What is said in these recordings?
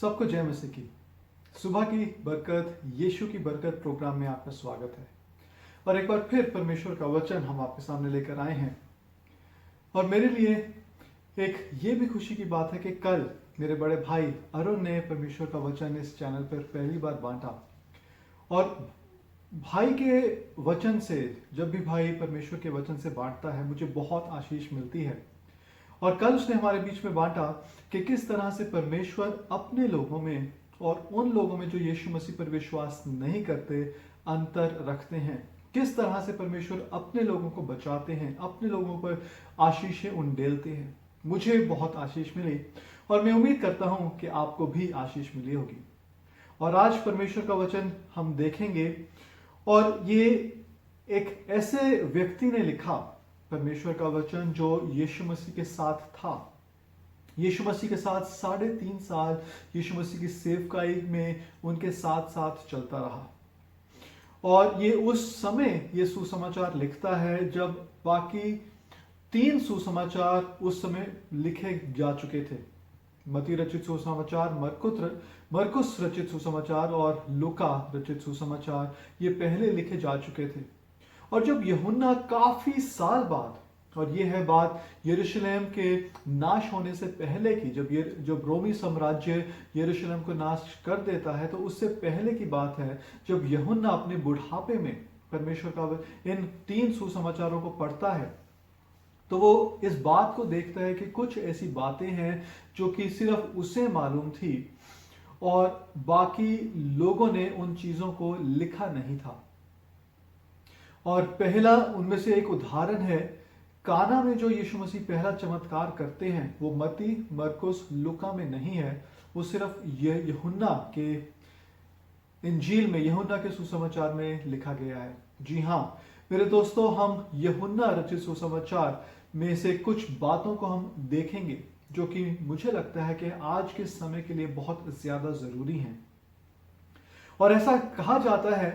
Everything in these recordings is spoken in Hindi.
सबको जय मसीह की। सुबह की बरकत, यीशु की बरकत प्रोग्राम में आपका स्वागत है। और एक बार फिर परमेश्वर का वचन हम आपके सामने लेकर आए हैं। और मेरे लिए एक ये भी खुशी की बात है कि कल मेरे बड़े भाई अरुण ने परमेश्वर का वचन इस चैनल पर पहली बार बांटा। और भाई के वचन से, जब भी भाई परमेश्वर के वचन से बांटता है, मुझे बहुत आशीष मिलती है। और कल उसने हमारे बीच में बांटा कि किस तरह से परमेश्वर अपने लोगों में और उन लोगों में जो यीशु मसीह पर विश्वास नहीं करते अंतर रखते हैं। किस तरह से परमेश्वर अपने लोगों को बचाते हैं, अपने लोगों पर आशीषें उंडेलते हैं। मुझे बहुत आशीष मिली और मैं उम्मीद करता हूं कि आपको भी आशीष मिली होगी। और आज परमेश्वर का वचन हम देखेंगे और ये एक ऐसे व्यक्ति ने लिखा परमेश्वर का वचन जो यीशु मसीह के साथ था। यीशु मसीह के साथ 3.5 साल यीशु मसीह की सेवकाई में उनके साथ साथ चलता रहा। और ये उस समय ये सुसमाचार लिखता है जब बाकी 3 सुसमाचार उस समय लिखे जा चुके थे। मती रचित सुसमाचार, मरकुस रचित सुसमाचार और लूका रचित सुसमाचार ये पहले लिखे जा चुके थे। और जब यूहन्ना काफी साल बाद, और ये है बात यरूशलेम के नाश होने से पहले की, जब रोमी साम्राज्य यरूशलेम को नाश कर देता है, तो उससे पहले की बात है जब यूहन्ना अपने बुढ़ापे में परमेश्वर का इन 3 सुसमाचारों को पढ़ता है, तो वो इस बात को देखता है कि कुछ ऐसी बातें हैं जो कि सिर्फ उसे मालूम थी और बाकी लोगों ने उन चीजों को लिखा नहीं था। और पहला उनमें से एक उदाहरण है काना में जो यीशु मसीह पहला चमत्कार करते हैं, वो मती, मरकुस, लूका में नहीं है। वो सिर्फ यूहन्ना के इंजील में, यूहन्ना के सुसमाचार में लिखा गया है। जी हाँ मेरे दोस्तों, हम यूहन्ना रचित सुसमाचार में से कुछ बातों को हम देखेंगे जो कि मुझे लगता है कि आज के समय के लिए बहुत ज्यादा जरूरी हैं। और ऐसा कहा जाता है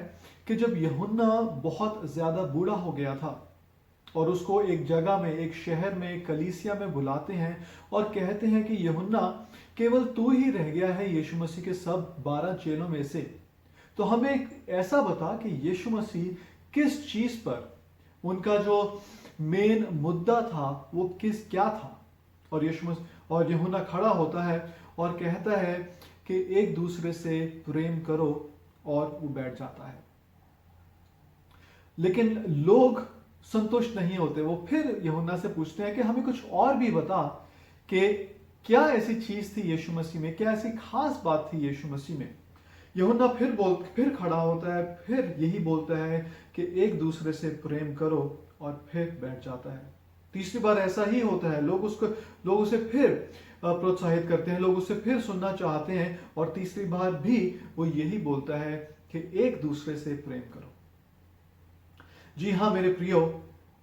कि जब यूहन्ना बहुत ज्यादा बूढ़ा हो गया था और उसको एक जगह में, एक शहर में, एक कलीसिया में बुलाते हैं और कहते हैं कि यूहन्ना, केवल तू ही रह गया है यीशु मसीह के सब 12 चेलों में से, तो हमें एक ऐसा बता कि यीशु मसीह किस चीज पर, उनका जो मेन मुद्दा था वो क्या था। और यूहन्ना खड़ा होता है और कहता है कि एक दूसरे से प्रेम करो, और वो बैठ जाता है। लेकिन लोग संतुष्ट नहीं होते। वो फिर यूहन्ना से पूछते हैं कि हमें कुछ और भी बता कि क्या ऐसी चीज थी यीशु मसीह में, क्या ऐसी खास बात थी यीशु मसीह में। यूहन्ना फिर खड़ा होता है, फिर यही बोलता है कि एक दूसरे से प्रेम करो, और फिर बैठ जाता है। तीसरी बार ऐसा ही होता है। लोग उसे फिर प्रोत्साहित करते हैं, लोग उसे फिर सुनना चाहते हैं, और तीसरी बार भी वो यही बोलता है कि एक दूसरे से प्रेम करो। जी हाँ मेरे प्रियो,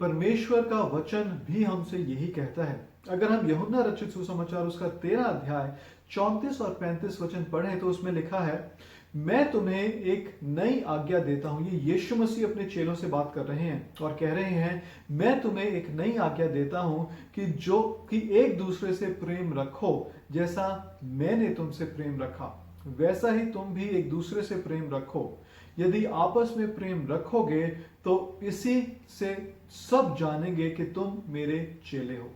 परमेश्वर का वचन भी हमसे यही कहता है। अगर हम यूहन्ना रचित सुसमाचार उसका 13 अध्याय 34 और 35 वचन पढ़ें तो उसमें लिखा है, मैं तुम्हें एक नई आज्ञा देता हूं। ये यीशु मसीह अपने चेलों से बात कर रहे हैं और कह रहे हैं, मैं तुम्हें एक नई आज्ञा देता हूं कि एक दूसरे से प्रेम रखो। जैसा मैंने तुमसे प्रेम रखा, वैसा ही तुम भी एक दूसरे से प्रेम रखो। यदि आपस में प्रेम रखोगे तो इसी से सब जानेंगे कि तुम मेरे चेले हो।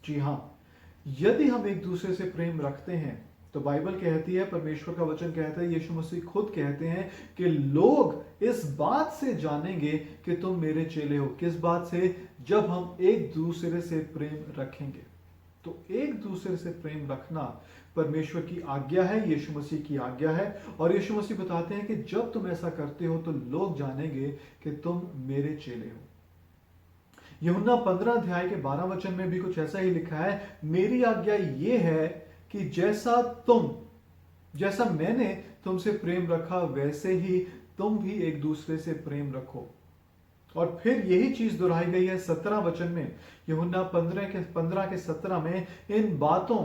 जी हाँ, यदि हम एक दूसरे से प्रेम रखते हैं तो बाइबल कहती है, परमेश्वर का वचन कहता है, यीशु मसीह खुद कहते हैं कि लोग इस बात से जानेंगे कि तुम मेरे चेले हो। किस बात से? जब हम एक दूसरे से प्रेम रखेंगे। तो एक दूसरे से प्रेम रखना परमेश्वर की आज्ञा है, यीशु मसीह की आज्ञा है। और यीशु मसीह बताते हैं कि जब तुम ऐसा करते हो तो लोग जानेंगे कि तुम मेरे चेले हो। यूहन्ना 15 अध्याय के 12 वचन में भी कुछ ऐसा ही लिखा है, मेरी आज्ञा ये है कि जैसा मैंने तुमसे प्रेम रखा, वैसे ही तुम भी एक दूसरे से प्रेम रखो। और फिर यही चीज दोहराई गई है 17 वचन में, यूहन्ना 15 के 17 में, इन बातों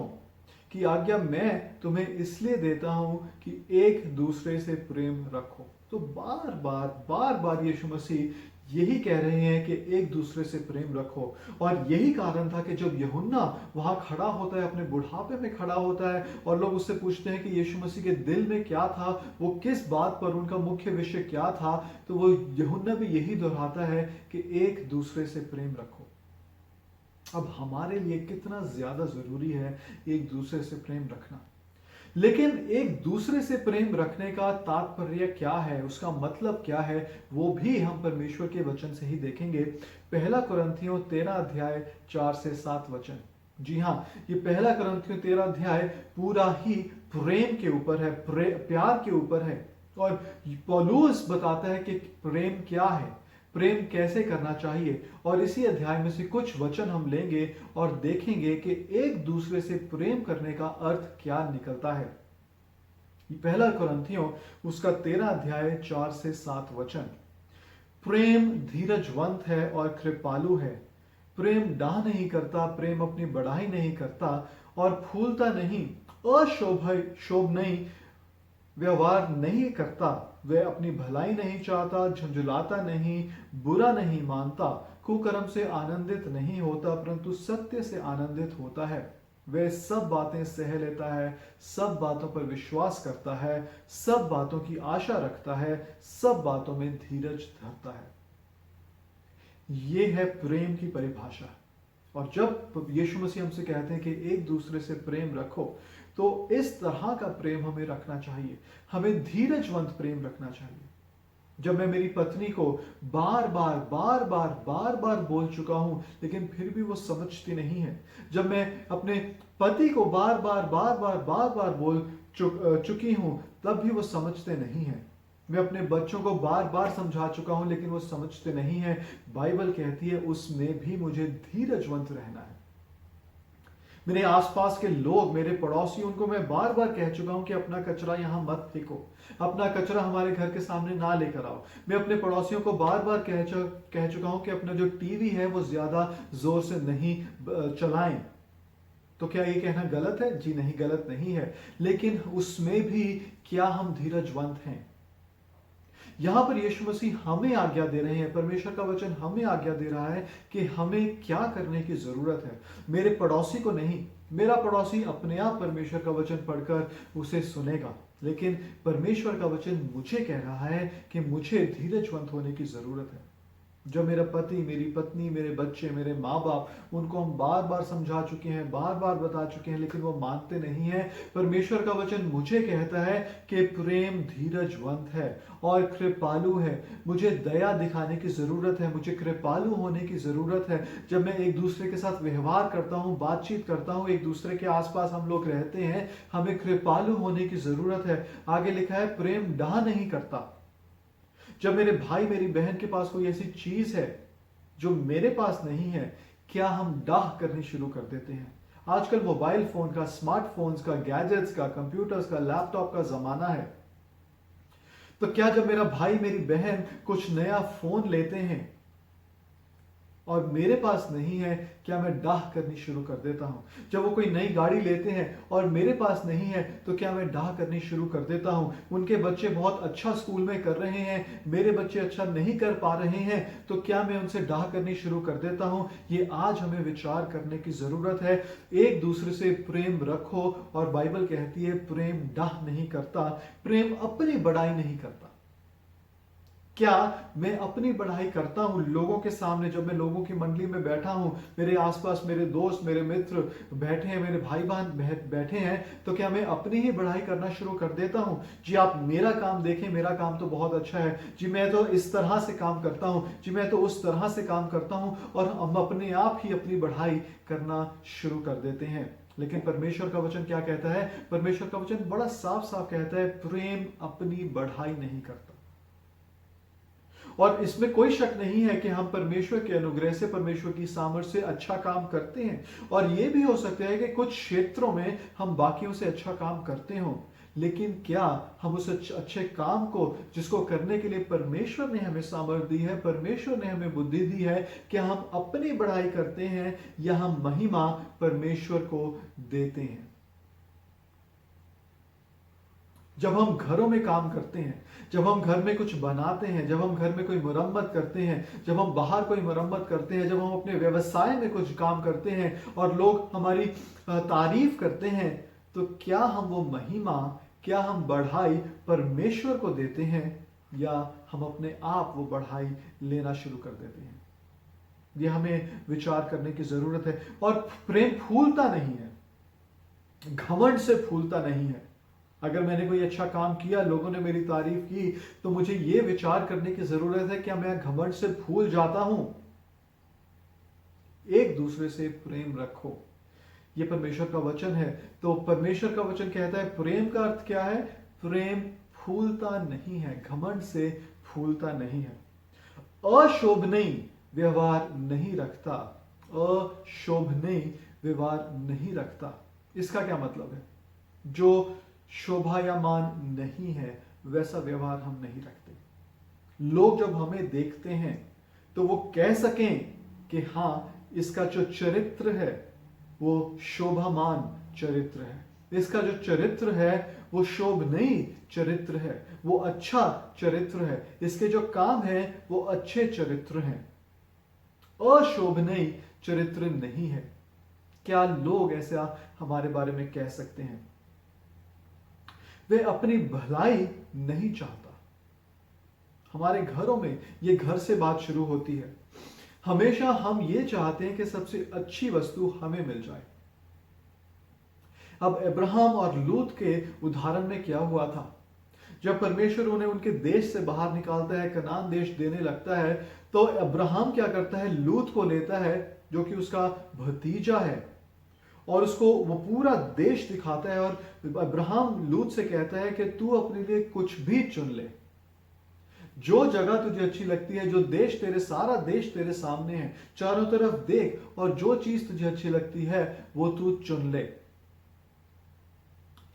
की आज्ञा मैं तुम्हें इसलिए देता हूं कि एक दूसरे से प्रेम रखो। तो बार बार यीशु मसीह यही कह रहे हैं कि एक दूसरे से प्रेम रखो। और यही कारण था कि जब यूहन्ना वहां खड़ा होता है, अपने बुढ़ापे में खड़ा होता है, और लोग उससे पूछते हैं कि यीशु मसीह के दिल में क्या था, वो किस बात पर, उनका मुख्य विषय क्या था, तो वो यूहन्ना भी यही दोहराता है कि एक दूसरे से प्रेम रखो। अब हमारे लिए कितना ज्यादा जरूरी है एक दूसरे से प्रेम रखना। लेकिन एक दूसरे से प्रेम रखने का तात्पर्य क्या है, उसका मतलब क्या है, वो भी हम परमेश्वर के वचन से ही देखेंगे। पहला कुरिन्थियों 13 अध्याय 4 से 7 वचन। जी हाँ, ये पहला कुरिन्थियों 13 अध्याय पूरा ही प्रेम के ऊपर है, प्यार के ऊपर है। और पौलुस बताता है कि प्रेम क्या है, प्रेम कैसे करना चाहिए। और इसी अध्याय में से कुछ वचन हम लेंगे और देखेंगे कि एक दूसरे से प्रेम करने का अर्थ क्या निकलता है। पहला कुरिन्थियों उसका 13 अध्याय 4 से 7 वचन। प्रेम धीरजवंत है और कृपालु है। प्रेम डाह नहीं करता, प्रेम अपनी बढ़ाई नहीं करता और फूलता नहीं, शोभ नहीं, व्यवहार नहीं करता, वह अपनी भलाई नहीं चाहता, झुंझुलाता नहीं, बुरा नहीं मानता, कुकर्म से आनंदित नहीं होता, परंतु सत्य से आनंदित होता है। वह सब बातें सह लेता है, सब बातों पर विश्वास करता है, सब बातों की आशा रखता है, सब बातों में धीरज धरता है। ये है प्रेम की परिभाषा। और जब यीशु मसीह हमसे कहते हैं कि एक दूसरे से प्रेम रखो, तो इस तरह का प्रेम हमें रखना चाहिए। हमें धीरजवंत प्रेम रखना चाहिए। जब मैं मेरी पत्नी को बार बार बोल चुका हूं, लेकिन फिर भी वो समझती नहीं है, जब मैं अपने पति को बार बार बोल चुकी हूं, तब भी वो समझते नहीं है, मैं अपने बच्चों को बार बार समझा चुका हूं, लेकिन वो समझते नहीं है, बाइबल कहती है उसमें भी मुझे धीरजवंत रहना है। मेरे आसपास के लोग, मेरे पड़ोसी, उनको मैं बार बार कह चुका हूं कि अपना कचरा यहां मत फेंको, अपना कचरा हमारे घर के सामने ना लेकर आओ। मैं अपने पड़ोसियों को बार बार कह चुका हूं कि अपना जो टीवी है वो ज्यादा जोर से नहीं चलाएं। तो क्या ये कहना गलत है? जी नहीं, गलत नहीं है, लेकिन उसमें भी क्या हम धीरजवंत हैं? यहां पर यीशु मसीह हमें आज्ञा दे रहे हैं, परमेश्वर का वचन हमें आज्ञा दे रहा है कि हमें क्या करने की जरूरत है। मेरे पड़ोसी को नहीं, मेरा पड़ोसी अपने आप परमेश्वर का वचन पढ़कर उसे सुनेगा, लेकिन परमेश्वर का वचन मुझे कह रहा है कि मुझे धीरजवंत होने की जरूरत है। जो मेरा पति, मेरी पत्नी, मेरे बच्चे, मेरे माँ बाप, उनको हम बार बार समझा चुके हैं, बार बार बता चुके हैं, लेकिन वो मानते नहीं है। परमेश्वर का वचन मुझे कहता है कि प्रेम धीरजवंत है और कृपालु है। मुझे दया दिखाने की जरूरत है, मुझे कृपालु होने की जरूरत है। जब मैं एक दूसरे के साथ व्यवहार करता हूँ, बातचीत करता हूँ, एक दूसरे के आसपास हम लोग रहते हैं, हमें कृपालु होने की जरूरत है। आगे लिखा है प्रेम डाह नहीं करता। जब मेरे भाई, मेरी बहन के पास कोई ऐसी चीज है जो मेरे पास नहीं है, क्या हम डाह करनी शुरू कर देते हैं? आजकल मोबाइल फोन का, स्मार्टफोन्स का, गैजेट्स का, कंप्यूटर्स का, लैपटॉप का जमाना है। तो क्या जब मेरा भाई, मेरी बहन कुछ नया फोन लेते हैं और मेरे पास नहीं है, क्या मैं डाह करनी शुरू कर देता हूं? जब वो कोई नई गाड़ी लेते हैं और मेरे पास नहीं है, तो क्या मैं डाह करनी शुरू कर देता हूं? उनके बच्चे बहुत अच्छा स्कूल में कर रहे हैं, मेरे बच्चे अच्छा नहीं कर पा रहे हैं, तो क्या मैं उनसे डाह करनी शुरू कर देता हूं? ये आज हमें विचार करने की जरूरत है। एक दूसरे से प्रेम रखो, और बाइबल कहती है प्रेम डाह नहीं करता, प्रेम अपनी बड़ाई नहीं करता। क्या मैं अपनी बढ़ाई करता हूं लोगों के सामने? जब मैं लोगों की मंडली में बैठा हूं, मेरे आसपास मेरे दोस्त, मेरे मित्र बैठे हैं, मेरे भाई बहन बैठे हैं, तो क्या मैं अपनी ही बढ़ाई करना शुरू कर देता हूं? जी आप मेरा काम देखें, मेरा काम तो बहुत अच्छा है जी, मैं तो इस तरह से काम करता हूं जी, मैं तो उस तरह से काम करता हूं, और हम अपने आप ही अपनी बढ़ाई करना शुरू कर देते हैं। लेकिन परमेश्वर का वचन क्या कहता है? परमेश्वर का वचन बड़ा साफ साफ कहता है प्रेम अपनी बढ़ाई नहीं करता। और इसमें कोई शक नहीं है कि हम परमेश्वर के अनुग्रह से, परमेश्वर की सामर्थ्य से अच्छा काम करते हैं, और यह भी हो सकता है कि कुछ क्षेत्रों में हम बाकियों से अच्छा काम करते हों, लेकिन क्या हम उस अच्छे काम को, जिसको करने के लिए परमेश्वर ने हमें सामर्थ्य दी है, परमेश्वर ने हमें बुद्धि दी है, क्या हम अपनी बढ़ाई करते हैं या हम महिमा परमेश्वर को देते हैं? जब हम घरों में काम करते हैं, जब हम घर में कुछ बनाते हैं, जब हम घर में कोई मुरम्मत करते हैं, जब हम बाहर कोई मुरम्मत करते हैं, जब हम अपने व्यवसाय में कुछ काम करते हैं और लोग हमारी तारीफ करते हैं, तो क्या हम वो महिमा, क्या हम बढ़ाई परमेश्वर को देते हैं या हम अपने आप वो बढ़ाई लेना शुरू कर देते हैं? ये हमें विचार करने की जरूरत है। और प्रेम फूलता नहीं है, घमंड से फूलता नहीं है। अगर मैंने कोई अच्छा काम किया, लोगों ने मेरी तारीफ की, तो मुझे यह विचार करने की जरूरत है क्या मैं घमंड से फूल जाता हूं? एक दूसरे से प्रेम रखो, यह परमेश्वर का वचन है। तो परमेश्वर का वचन कहता है प्रेम का अर्थ क्या है? प्रेम फूलता नहीं है, घमंड से फूलता नहीं है, अशोभनीय व्यवहार नहीं रखता, अशोभनीय व्यवहार नहीं रखता। इसका क्या मतलब है? जो शोभायमान नहीं है वैसा व्यवहार हम नहीं रखते। लोग जब हमें देखते हैं तो वो कह सकें कि हाँ, इसका जो चरित्र है वो शोभामान चरित्र है, इसका जो चरित्र है वो शोभनीय चरित्र है, वो अच्छा चरित्र है, इसके जो काम है वो अच्छे चरित्र हैं, अशोभनीय चरित्र नहीं है। क्या लोग ऐसा हमारे बारे में कह सकते हैं? वे अपनी भलाई नहीं चाहता। हमारे घरों में ये घर से बात शुरू होती है। हमेशा हम ये चाहते हैं कि सबसे अच्छी वस्तु हमें मिल जाए। अब अब्राहम और लूत के उदाहरण में क्या हुआ था? जब परमेश्वर उन्हें उनके देश से बाहर निकालता है, कनान देश देने लगता है, तो अब्राहम क्या करता है? लूत को लेता है जो कि उसका भतीजा है और उसको वो पूरा देश दिखाता है। और अब्राहम लूत से कहता है कि तू अपने लिए कुछ भी चुन ले, जो जगह तुझे अच्छी लगती है, जो देश सारा देश तेरे सामने है, चारों तरफ देख और जो चीज तुझे अच्छी लगती है वो तू चुन ले।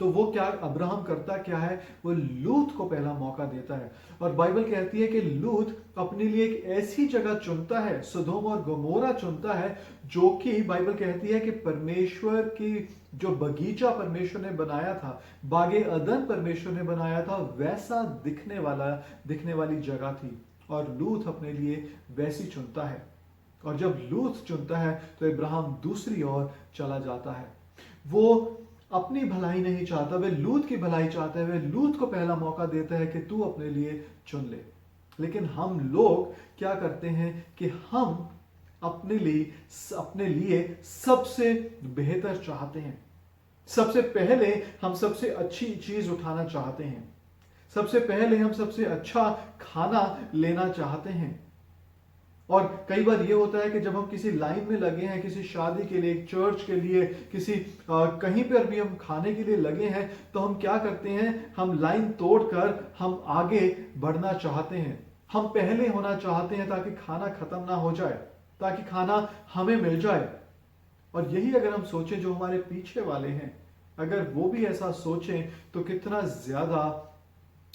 तो वो क्या अब्राहम करता क्या है? वो लूत को पहला मौका देता है। और बाइबल कहती है कि लूत अपने लिए एक ऐसी जगह चुनता है, सदोम और गमोरा चुनता है, जो कि बाइबल कहती है कि परमेश्वर की जो बगीचा परमेश्वर ने बनाया था, बागे अदन परमेश्वर ने बनाया था, वैसा दिखने वाली जगह थी। और लूत अपने लिए वैसी चुनता है। और जब लूत चुनता है तो अब्राहम दूसरी ओर चला जाता है। वो अपनी भलाई नहीं चाहता, वे लूत की भलाई चाहता है। वे लूत को पहला मौका देता है कि तू अपने लिए चुन ले। लेकिन हम लोग क्या करते हैं कि हम अपने लिए सबसे बेहतर चाहते हैं। सबसे पहले हम सबसे अच्छी चीज उठाना चाहते हैं, सबसे पहले हम सबसे अच्छा खाना लेना चाहते हैं। और कई बार ये होता है कि जब हम किसी लाइन में लगे हैं, किसी शादी के लिए, एक चर्च के लिए, किसी कहीं पर भी हम खाने के लिए लगे हैं, तो हम क्या करते हैं? हम लाइन तोड़कर हम आगे बढ़ना चाहते हैं, हम पहले होना चाहते हैं ताकि खाना खत्म ना हो जाए, ताकि खाना हमें मिल जाए। और यही अगर हम सोचें जो हमारे पीछे वाले हैं, अगर वो भी ऐसा सोचें तो कितना ज्यादा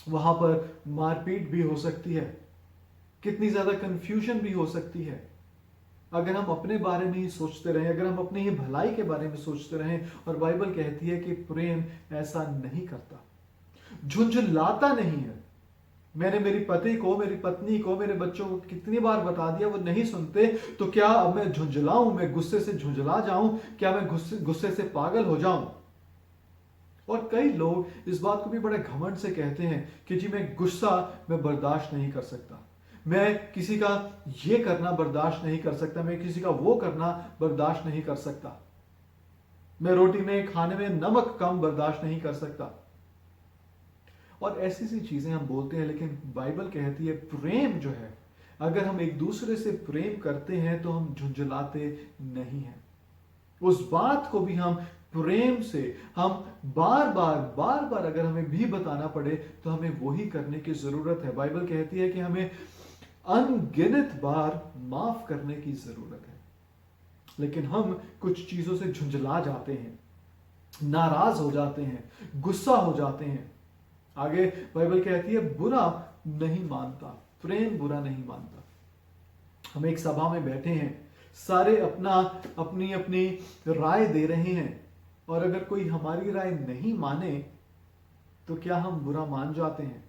वहां पर मारपीट भी हो सकती है, कितनी ज्यादा कंफ्यूजन भी हो सकती है। अगर हम अपने बारे में ही सोचते रहें, अगर हम अपनी ही भलाई के बारे में सोचते रहें। और बाइबल कहती है कि प्रेम ऐसा नहीं करता, झुंझुलाता नहीं है। मैंने मेरी पति को, मेरी पत्नी को, मेरे बच्चों को कितनी बार बता दिया, वो नहीं सुनते, तो क्या अब मैं झुंझलाऊं? मैं गुस्से से झुंझला जाऊं? क्या मैं गुस्से से पागल हो जाऊं? और कई लोग इस बात को भी बड़े घमंड से कहते हैं कि जी मैं गुस्सा मैं बर्दाश्त नहीं कर सकता, मैं किसी का ये करना बर्दाश्त नहीं कर सकता, मैं किसी का वो करना बर्दाश्त नहीं कर सकता, मैं रोटी में खाने में नमक कम बर्दाश्त नहीं कर सकता। और ऐसी सी चीजें हम बोलते हैं। लेकिन बाइबल कहती है प्रेम जो है, अगर हम एक दूसरे से प्रेम करते हैं तो हम झुंझलाते नहीं हैं। उस बात को भी हम प्रेम से, हम बार बार अगर हमें भी बताना पड़े तो हमें वही करने की जरूरत है। बाइबल कहती है कि हमें अनगिनत बार माफ करने की जरूरत है। लेकिन हम कुछ चीजों से झुंझला जाते हैं, नाराज हो जाते हैं, गुस्सा हो जाते हैं। आगे बाइबल कहती है बुरा नहीं मानता, प्रेम बुरा नहीं मानता। हम एक सभा में बैठे हैं, सारे अपनी राय दे रहे हैं, और अगर कोई हमारी राय नहीं माने तो क्या हम बुरा मान जाते हैं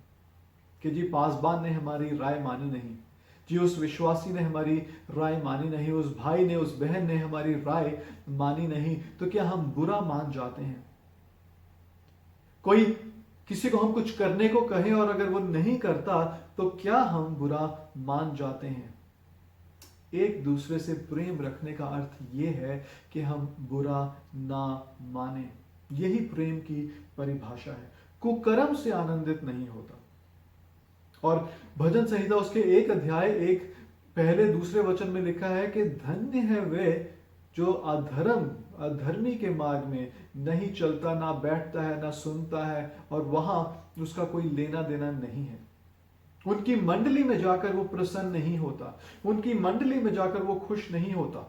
कि जी पासबान ने हमारी राय मानी नहीं, जी उस विश्वासी ने हमारी राय मानी नहीं, उस भाई ने उस बहन ने हमारी राय मानी नहीं, तो क्या हम बुरा मान जाते हैं? कोई किसी को हम कुछ करने को कहें और अगर वो नहीं करता तो क्या हम बुरा मान जाते हैं? एक दूसरे से प्रेम रखने का अर्थ यह है कि हम बुरा ना माने। यही प्रेम की परिभाषा है। कुकर्म से आनंदित नहीं होता। और भजन संहिता उसके 1 अध्याय 1 पहले दूसरे वचन में लिखा है कि धन्य है वे जो अधर्मी के मार्ग में नहीं चलता, ना बैठता है, ना सुनता है, और वहां उसका कोई लेना देना नहीं है। उनकी मंडली में जाकर वो प्रसन्न नहीं होता, उनकी मंडली में जाकर वो खुश नहीं होता।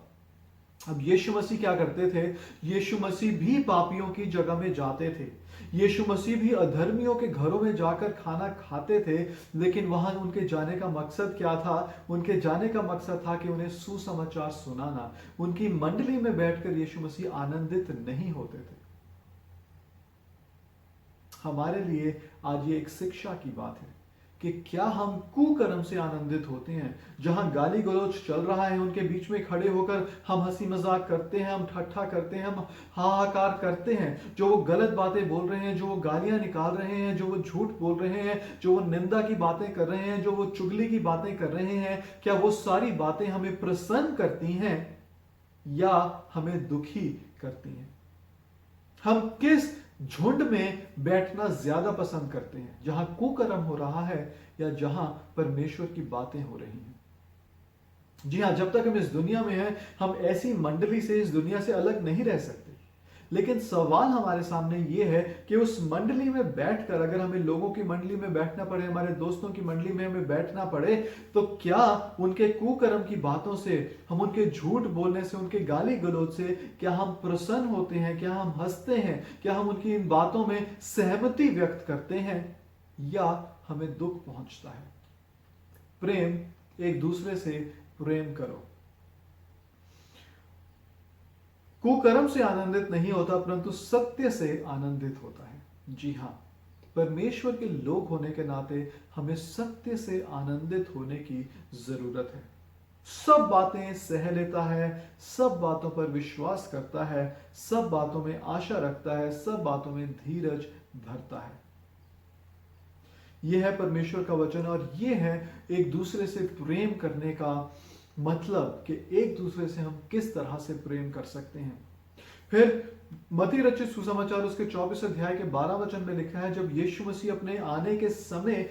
अब यीशु मसीह क्या करते थे? यीशु मसीह भी पापियों की जगह में जाते थे। यीशु मसीह भी अधर्मियों के घरों में जाकर खाना खाते थे, लेकिन वहां उनके जाने का मकसद क्या था? उनके जाने का मकसद था कि उन्हें सुसमाचार सुनाना। उनकी मंडली में बैठकर यीशु मसीह आनंदित नहीं होते थे। हमारे लिए आज ये एक शिक्षा की बात है कि क्या हम कुकर्म से आनंदित होते हैं? जहां गाली गलौज चल रहा है उनके बीच में खड़े होकर हम हंसी मजाक करते हैं, हम ठट्ठा करते हैं, हम हाहाकार करते हैं। जो वो गलत बातें बोल रहे हैं, जो वो गालियां निकाल रहे हैं, जो वो झूठ बोल रहे हैं, जो वो निंदा की बातें कर रहे हैं, जो वो चुगली की बातें कर रहे हैं, क्या वो सारी बातें हमें प्रसन्न करती हैं या हमें दुखी करती हैं? हम किस झुंड में बैठना ज्यादा पसंद करते हैं? जहां कुकर्म हो रहा है या जहां परमेश्वर की बातें हो रही हैं? जी हां, जब तक हम इस दुनिया में हैं, हम ऐसी मंडली से, इस दुनिया से अलग नहीं रह सकते। लेकिन सवाल हमारे सामने यह है कि उस मंडली में बैठकर, अगर हमें लोगों की मंडली में बैठना पड़े, हमारे दोस्तों की मंडली में हमें बैठना पड़े, तो क्या उनके कुकर्म की बातों से, हम उनके झूठ बोलने से, उनके गाली गलौज से क्या हम प्रसन्न होते हैं? क्या हम हंसते हैं? क्या हम उनकी इन बातों में सहमति व्यक्त करते हैं या हमें दुख पहुंचता है? प्रेम, एक दूसरे से प्रेम करो। कुकर्म से आनंदित नहीं होता, परंतु सत्य से आनंदित होता है। जी हां, परमेश्वर के लोग होने के नाते हमें सत्य से आनंदित होने की जरूरत है। सब बातें सह लेता है, सब बातों पर विश्वास करता है, सब बातों में आशा रखता है, सब बातों में धीरज धरता है। यह है परमेश्वर का वचन, और यह है एक दूसरे से प्रेम करने का मतलब कि एक दूसरे से हम किस तरह से प्रेम कर सकते हैं। फिर मत्ती रचित सुसमाचार उसके 24 अध्याय के 12 वचन में लिखा है, जब यीशु मसीह अपने आने के समय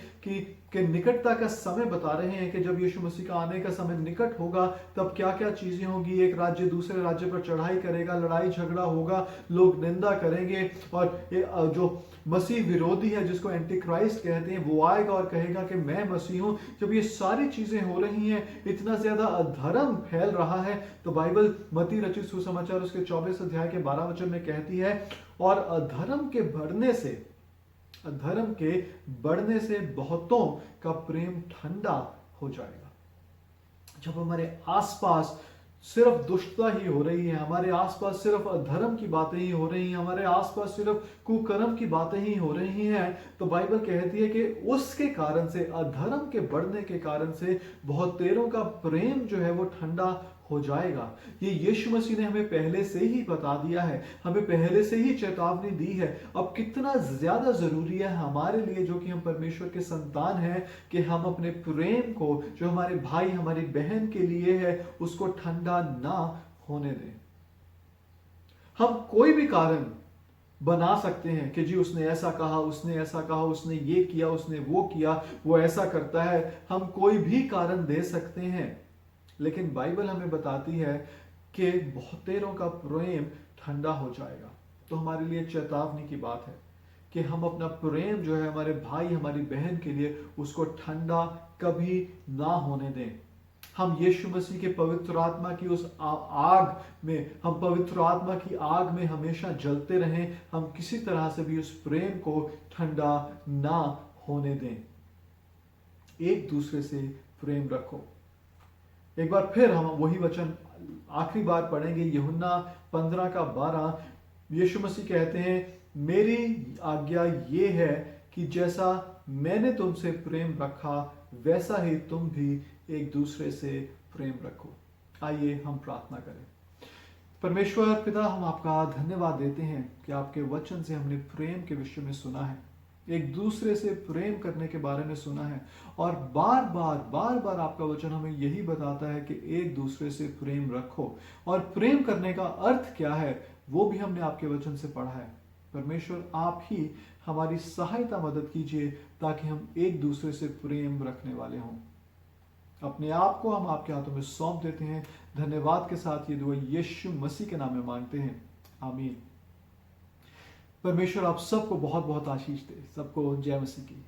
के निकटता का समय बता रहे हैं कि जब यीशु मसीह का आने का समय निकट होगा तब क्या क्या चीजें होगी। एक राज्य दूसरे राज्य पर चढ़ाई करेगा, लड़ाई झगड़ा होगा, लोग निंदा करेंगे, और जो मसीह विरोधी है, जिसको एंटी क्राइस्ट कहते हैं, वो आएगा और कहेगा कि मैं मसीह हूं। जब ये सारी चीजें हो रही हैं, इतना ज्यादा अधर्म फैल रहा है, तो बाइबल मत्ती रचित सुसमाचार उसके 24 अध्याय के 12 वचन में कहती है, और अधर्म के बढ़ने से बहुतों का प्रेम ठंडा हो जाएगा। जब हमारे आसपास सिर्फ दुष्टता ही हो रही है, हमारे आसपास सिर्फ अधर्म की बातें ही हो रही हैं, हमारे आसपास सिर्फ कुकर्म की बातें ही हो रही हैं, तो बाइबल कहती है कि उसके कारण से, अधर्म के बढ़ने के कारण से बहुतेरों का प्रेम जो है वो ठंडा हो जाएगा। ये यीशु मसीह ने हमें पहले से ही बता दिया है, हमें पहले से ही चेतावनी दी है। अब कितना ज्यादा जरूरी है हमारे लिए, जो कि हम परमेश्वर के संतान हैं, कि हम अपने प्रेम को, जो हमारे भाई हमारी बहन के लिए है, उसको ठंडा ना होने दें। हम कोई भी कारण बना सकते हैं कि जी उसने ऐसा कहा, उसने ऐसा कहा, उसने ये किया, उसने वो किया, वो ऐसा करता है। हम कोई भी कारण दे सकते हैं, लेकिन बाइबल हमें बताती है कि बहुतेरों का प्रेम ठंडा हो जाएगा। तो हमारे लिए चेतावनी की बात है कि हम अपना प्रेम जो है हमारे भाई हमारी बहन के लिए, उसको ठंडा कभी ना होने दें। हम यीशु मसीह के पवित्र आत्मा की उस आग में, हम पवित्र आत्मा की आग में हमेशा जलते रहें। हम किसी तरह से भी उस प्रेम को ठंडा ना होने दें। एक दूसरे से प्रेम रखो। एक बार फिर हम वही वचन आखिरी बार पढ़ेंगे, यूहन्ना 15 का 12। यीशु मसीह कहते हैं मेरी आज्ञा ये है कि जैसा मैंने तुमसे प्रेम रखा वैसा ही तुम भी एक दूसरे से प्रेम रखो। आइए हम प्रार्थना करें। परमेश्वर पिता, हम आपका धन्यवाद देते हैं कि आपके वचन से हमने प्रेम के विषय में सुना है, एक दूसरे से प्रेम करने के बारे में सुना है, और बार बार आपका वचन हमें यही बताता है कि एक दूसरे से प्रेम रखो। और प्रेम करने का अर्थ क्या है वो भी हमने आपके वचन से पढ़ा है। परमेश्वर, आप ही हमारी सहायता मदद कीजिए ताकि हम एक दूसरे से प्रेम रखने वाले हों। अपने आप को हम आपके हाथों में सौंप देते हैं। धन्यवाद के साथ ये दुआ यीशु मसीह के नाम में मांगते हैं, आमीन। परमेश्वर आप सबको बहुत बहुत आशीष दे। सबको जय मसीह की।